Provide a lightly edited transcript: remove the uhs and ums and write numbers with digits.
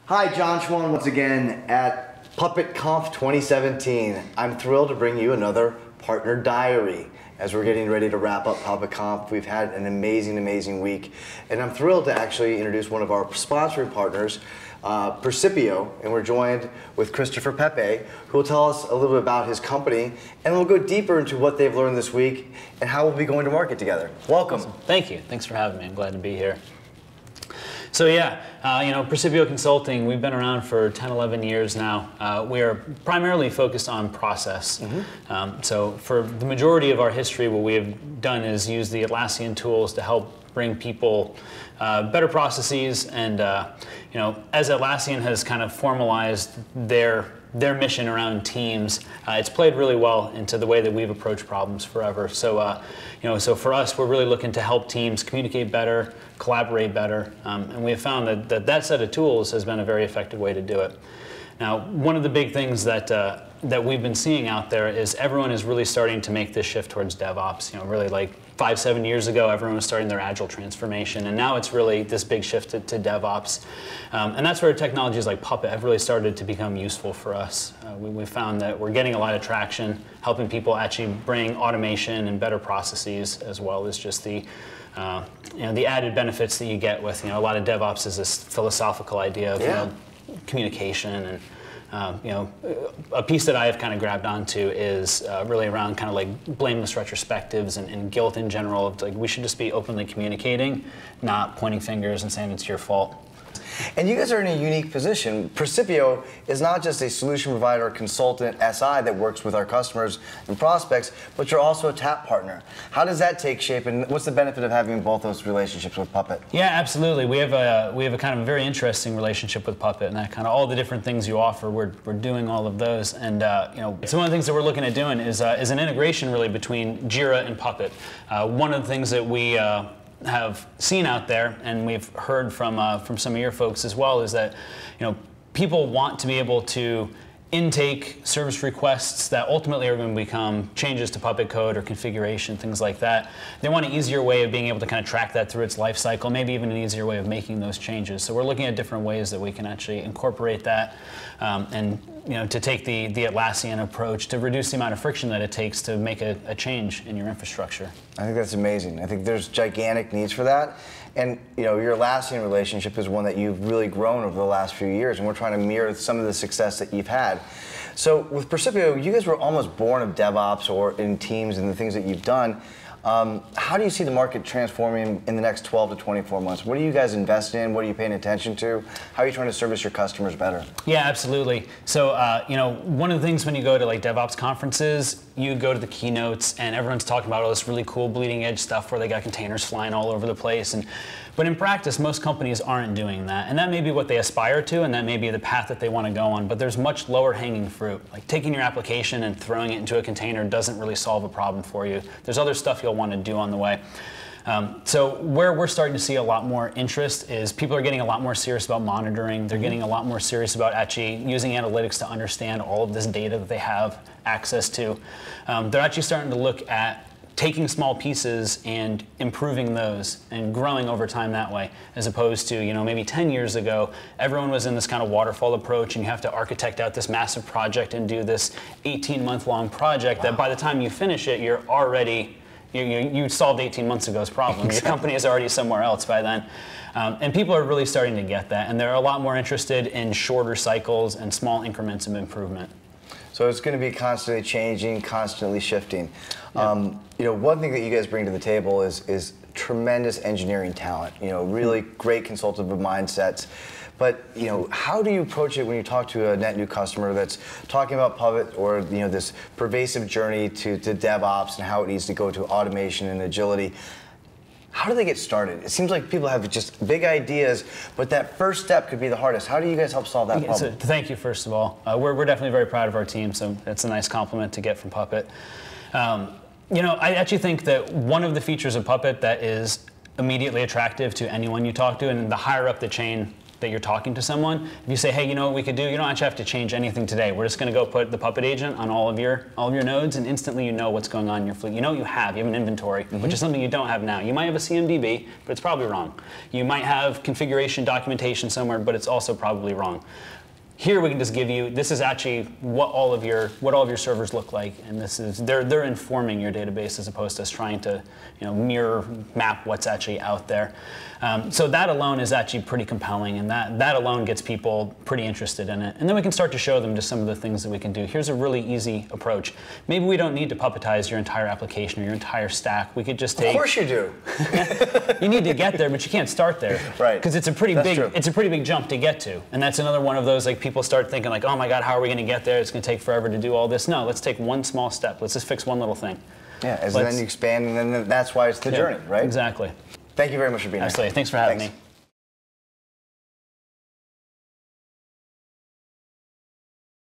Hi, John Schwan once again at PuppetConf 2017. I'm thrilled to bring you another partner diary. As we're getting ready to wrap up PuppetConf, we've had an amazing week. And I'm thrilled to actually introduce one of our sponsoring partners, Praecipio, and we're joined with Christopher Pepe, who will tell us a little bit about his company, and we'll go deeper into what they've learned this week and how we'll be going to market together. Welcome. Awesome. Thank you. Thanks for having me. I'm glad to be here. So yeah, Praecipio Consulting, we've been around for 10, 11 years now. We are primarily focused on process. So for the majority of our history, what we have done is use the Atlassian tools to help bring people better processes, and as Atlassian has kind of formalized their mission around teams, it's played really well into the way that we've approached problems forever. So, so for us, we're really looking to help teams communicate better, collaborate better, and we have found that set of tools has been a very effective way to do it. Now, one of the big things that we've been seeing out there is everyone is really starting to make this shift towards DevOps. Really like 5, 7 years ago, everyone was starting their agile transformation, and now it's really this big shift to DevOps. And that's where technologies like Puppet have really started to become useful for us. We found that we're getting a lot of traction, helping people actually bring automation and better processes, as well as just the added benefits that you get with, a lot of DevOps is this philosophical idea of communication, and a piece that I have kind of grabbed onto is really around kind of like blameless retrospectives and guilt in general. Of like, we should just be openly communicating, not pointing fingers and saying it's your fault. And you guys are in a unique position. Praecipio is not just a solution provider, consultant, SI that works with our customers and prospects, but you're also a TAP partner. How does that take shape, and what's the benefit of having both those relationships with Puppet? Yeah, absolutely. We have a kind of a very interesting relationship with Puppet, and that kind of all the different things you offer, we're doing all of those. And so one of the things that we're looking at doing is an integration really between Jira and Puppet. One of the things that we have seen out there, and we've heard from some of your folks as well, is that people want to be able to intake service requests that ultimately are going to become changes to Puppet code or configuration, things like that. They want an easier way of being able to kind of track that through its life cycle, maybe even an easier way of making those changes. So we're looking at different ways that we can actually incorporate that, and to take the Atlassian approach to reduce the amount of friction that it takes to make a change in your infrastructure. I think that's amazing. I think there's gigantic needs for that. And your Atlassian relationship is one that you've really grown over the last few years, and we're trying to mirror some of the success that you've had. So with Praecipio, you guys were almost born of DevOps or in teams and the things that you've done. How do you see the market transforming in the next 12 to 24 months? What are you guys investing in? What are you paying attention to? How are you trying to service your customers better? Yeah, absolutely. So, one of the things when you go to like DevOps conferences, you go to the keynotes and everyone's talking about all this really cool bleeding edge stuff where they got containers flying all over the place. But in practice, most companies aren't doing that. And that may be what they aspire to, and that may be the path that they want to go on. But there's much lower hanging fruit. Like taking your application and throwing it into a container doesn't really solve a problem for you. There's other stuff you'll want to do on the way. So where we're starting to see a lot more interest is people are getting a lot more serious about monitoring. They're getting a lot more serious about actually using analytics to understand all of this data that they have access to. They're actually starting to look at taking small pieces and improving those and growing over time that way, as opposed to, maybe 10 years ago, everyone was in this kind of waterfall approach, and you have to architect out this massive project and do this 18-month-long project that by the time you finish it, you're already, you solved 18 months ago's problem. Exactly. Your company is already somewhere else by then. And people are really starting to get that, and they're a lot more interested in shorter cycles and small increments of improvement. So it's going to be constantly changing, constantly shifting. One thing that you guys bring to the table is tremendous engineering talent. Really great consultative mindsets. But how do you approach it when you talk to a net new customer that's talking about Puppet or this pervasive journey to DevOps and how it needs to go to automation and agility? How do they get started? It seems like people have just big ideas, but that first step could be the hardest. How do you guys help solve that problem? So, thank you, first of all. We're definitely very proud of our team, so it's a nice compliment to get from Puppet. I actually think that one of the features of Puppet that is immediately attractive to anyone you talk to, and the higher up the chain that you're talking to someone. If you say, hey, you know what we could do? You don't actually have to change anything today. We're just going to go put the Puppet agent on all of your nodes, and instantly you know what's going on in your fleet. You know what you have an inventory, which is something you don't have now. You might have a CMDB, but it's probably wrong. You might have configuration documentation somewhere, but it's also probably wrong. Here we can just give you, this is actually what all of your servers look like, and this is they're informing your database as opposed to us trying to mirror map what's actually out there. So that alone is actually pretty compelling, and that alone gets people pretty interested in it. And then we can start to show them just some of the things that we can do. Here's a really easy approach. Maybe we don't need to puppetize your entire application or your entire stack. We could just take. Of course you do. You need to get there, but you can't start there. Right. Because it's a pretty big jump to get to, and that's another one of those like people start thinking like, oh my God, how are we going to get there? It's going to take forever to do all this. No, let's take one small step. Let's just fix one little thing. Yeah, and then you expand, and then that's why it's the journey, right? Exactly. Thank you very much for being here. Absolutely. Thanks for having me.